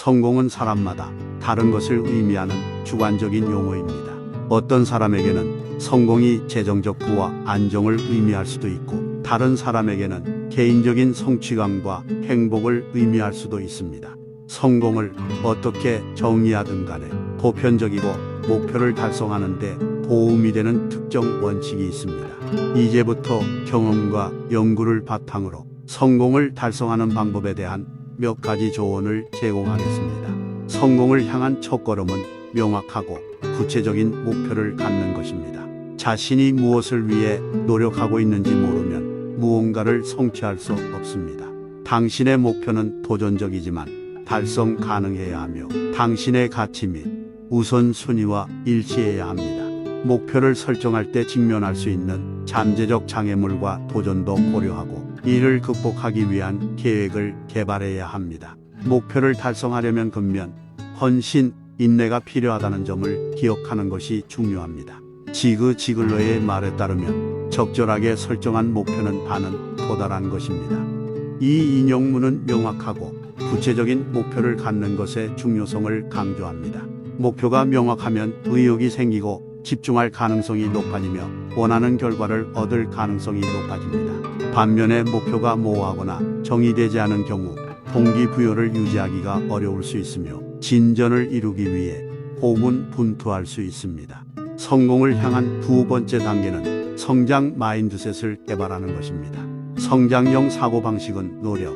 성공은 사람마다 다른 것을 의미하는 주관적인 용어입니다. 어떤 사람에게는 성공이 재정적 부와 안정을 의미할 수도 있고, 다른 사람에게는 개인적인 성취감과 행복을 의미할 수도 있습니다. 성공을 어떻게 정의하든 간에 보편적이고 목표를 달성하는 데 도움이 되는 특정 원칙이 있습니다. 이제부터 경험과 연구를 바탕으로 성공을 달성하는 방법에 대한 몇 가지 조언을 제공하겠습니다. 성공을 향한 첫걸음은 명확하고 구체적인 목표를 갖는 것입니다. 자신이 무엇을 위해 노력하고 있는지 모르면 무언가를 성취할 수 없습니다. 당신의 목표는 도전적이지만 달성 가능해야 하며, 당신의 가치 및 우선순위와 일치해야 합니다. 목표를 설정할 때 직면할 수 있는 잠재적 장애물과 도전도 고려하고, 이를 극복하기 위한 계획을 개발해야 합니다. 목표를 달성하려면 근면, 헌신, 인내가 필요하다는 점을 기억하는 것이 중요합니다. 지그 지글러의 말에 따르면 적절하게 설정한 목표는 반은 도달한 것입니다. 이 인용문은 명확하고 구체적인 목표를 갖는 것의 중요성을 강조합니다. 목표가 명확하면 의욕이 생기고 집중할 가능성이 높아지며 원하는 결과를 얻을 가능성이 높아집니다. 반면에 목표가 모호하거나 정의되지 않은 경우 동기부여를 유지하기가 어려울 수 있으며 진전을 이루기 위해 고군분투할 수 있습니다. 성공을 향한 두 번째 단계는 성장 마인드셋을 개발하는 것입니다. 성장형 사고방식은 노력,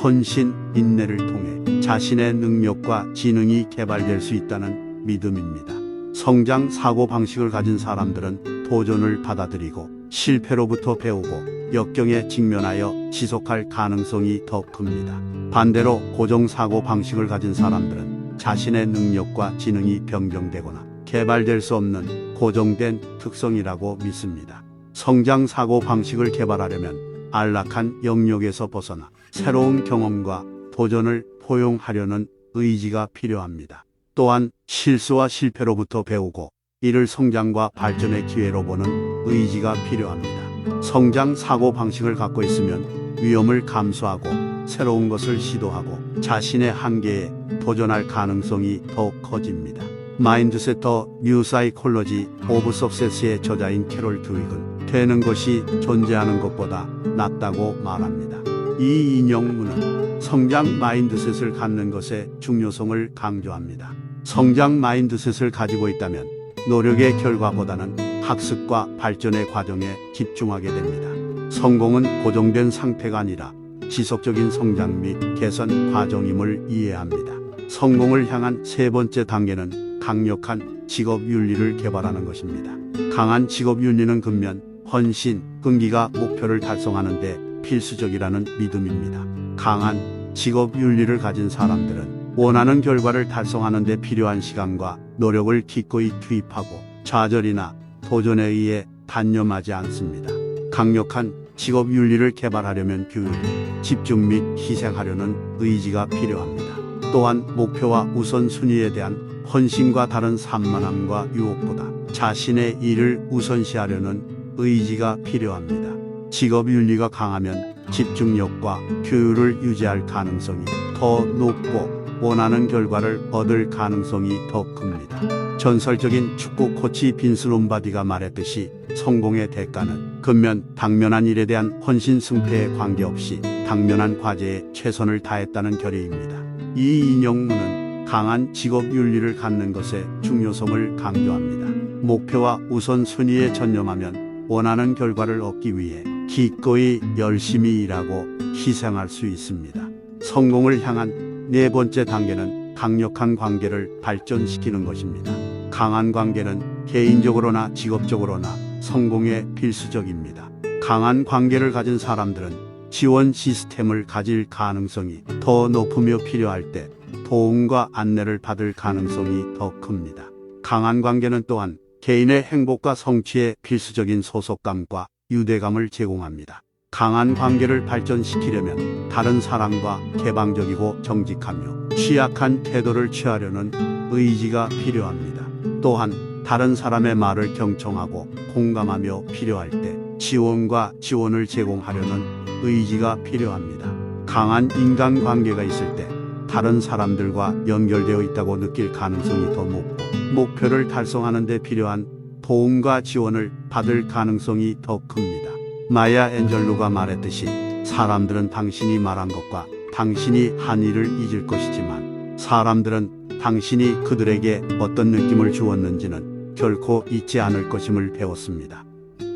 헌신, 인내를 통해 자신의 능력과 지능이 개발될 수 있다는 믿음입니다. 성장 사고방식을 가진 사람들은 도전을 받아들이고 실패로부터 배우고 역경에 직면하여 지속할 가능성이 더 큽니다. 반대로 고정 사고방식을 가진 사람들은 자신의 능력과 지능이 변경되거나 개발될 수 없는 고정된 특성이라고 믿습니다. 성장 사고방식을 개발하려면 안락한 영역에서 벗어나 새로운 경험과 도전을 포용하려는 의지가 필요합니다. 또한 실수와 실패로부터 배우고 이를 성장과 발전의 기회로 보는 의지가 필요합니다. 성장 사고방식을 갖고 있으면 위험을 감수하고 새로운 것을 시도하고 자신의 한계에 도전할 가능성이 더 커집니다. 마인드셋 더 뉴 사이콜로지 오브 석세스의 저자인 캐롤 드윅은 되는 것이 존재하는 것보다 낫다고 말합니다. 이 인용문은 성장 마인드셋을 갖는 것의 중요성을 강조합니다. 성장 마인드셋을 가지고 있다면 노력의 결과보다는 학습과 발전의 과정에 집중하게 됩니다. 성공은 고정된 상태가 아니라 지속적인 성장 및 개선 과정임을 이해합니다. 성공을 향한 세 번째 단계는 강력한 직업윤리를 개발하는 것입니다. 강한 직업윤리는 근면, 헌신, 끈기가 목표를 달성하는 데 필수적이라는 믿음입니다. 강한 직업윤리를 가진 사람들은 원하는 결과를 달성하는 데 필요한 시간과 노력을 기꺼이 투입하고 좌절이나 도전에 의해 단념하지 않습니다. 강력한 직업윤리를 개발하려면 규율, 집중 및 희생하려는 의지가 필요합니다. 또한 목표와 우선순위에 대한 헌신과 다른 산만함과 유혹보다 자신의 일을 우선시하려는 의지가 필요합니다. 직업윤리가 강하면 집중력과 규율을 유지할 가능성이 더 높고 원하는 결과를 얻을 가능성이 더 큽니다. 전설적인 축구 코치 빈스 롬바디가 말했듯이 성공의 대가는 근면, 당면한 일에 대한 헌신 승패에 관계없이 당면한 과제에 최선을 다했다는 결의입니다. 이 인용문은 강한 직업윤리를 갖는 것의 중요성을 강조합니다. 목표와 우선순위에 전념하면 원하는 결과를 얻기 위해 기꺼이 열심히 일하고 희생할 수 있습니다. 성공을 향한 네 번째 단계는 강력한 관계를 발전시키는 것입니다. 강한 관계는 개인적으로나 직업적으로나 성공에 필수적입니다. 강한 관계를 가진 사람들은 지원 시스템을 가질 가능성이 더 높으며 필요할 때 도움과 안내를 받을 가능성이 더 큽니다. 강한 관계는 또한 개인의 행복과 성취에 필수적인 소속감과 유대감을 제공합니다. 강한 관계를 발전시키려면 다른 사람과 개방적이고 정직하며 취약한 태도를 취하려는 의지가 필요합니다. 또한 다른 사람의 말을 경청하고 공감하며 필요할 때 지원을 제공하려는 의지가 필요합니다. 강한 인간관계가 있을 때 다른 사람들과 연결되어 있다고 느낄 가능성이 더 높고 목표를 달성하는 데 필요한 도움과 지원을 받을 가능성이 더 큽니다. 마야 앤젤로가 말했듯이 사람들은 당신이 말한 것과 당신이 한 일을 잊을 것이지만 사람들은 당신이 그들에게 어떤 느낌을 주었는지는 결코 잊지 않을 것임을 배웠습니다.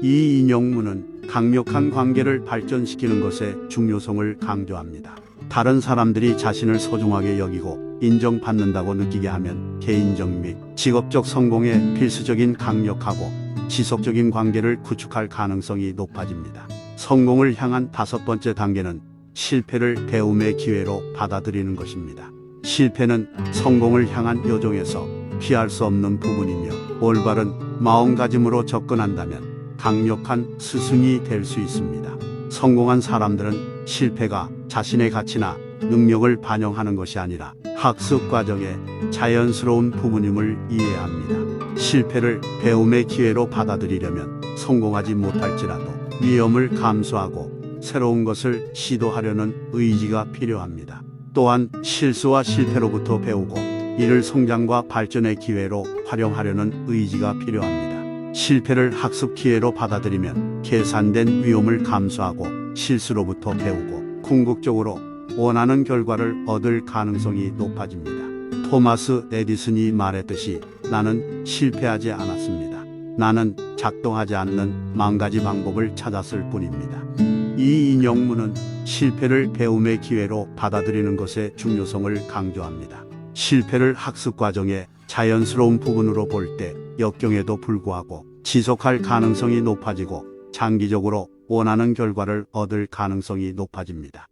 이 인용문은 강력한 관계를 발전시키는 것의 중요성을 강조합니다. 다른 사람들이 자신을 소중하게 여기고 인정받는다고 느끼게 하면 개인적 및 직업적 성공에 필수적인 강력하고 지속적인 관계를 구축할 가능성이 높아집니다. 성공을 향한 5번째 단계는 실패를 배움의 기회로 받아들이는 것입니다. 실패는 성공을 향한 여정에서 피할 수 없는 부분이며 올바른 마음가짐으로 접근한다면 강력한 스승이 될 수 있습니다. 성공한 사람들은 실패가 자신의 가치나 능력을 반영하는 것이 아니라 학습 과정의 자연스러운 부분임을 이해합니다. 실패를 배움의 기회로 받아들이려면 성공하지 못할지라도 위험을 감수하고 새로운 것을 시도하려는 의지가 필요합니다. 또한 실수와 실패로부터 배우고 이를 성장과 발전의 기회로 활용하려는 의지가 필요합니다. 실패를 학습 기회로 받아들이면 계산된 위험을 감수하고 실수로부터 배우고 궁극적으로 원하는 결과를 얻을 가능성이 높아집니다. 토마스 에디슨이 말했듯이 나는 실패하지 않았습니다. 나는 작동하지 않는 10,000가지 방법을 찾았을 뿐입니다. 이 인용문은 실패를 배움의 기회로 받아들이는 것의 중요성을 강조합니다. 실패를 학습 과정의 자연스러운 부분으로 볼 때 역경에도 불구하고 지속할 가능성이 높아지고 장기적으로 원하는 결과를 얻을 가능성이 높아집니다.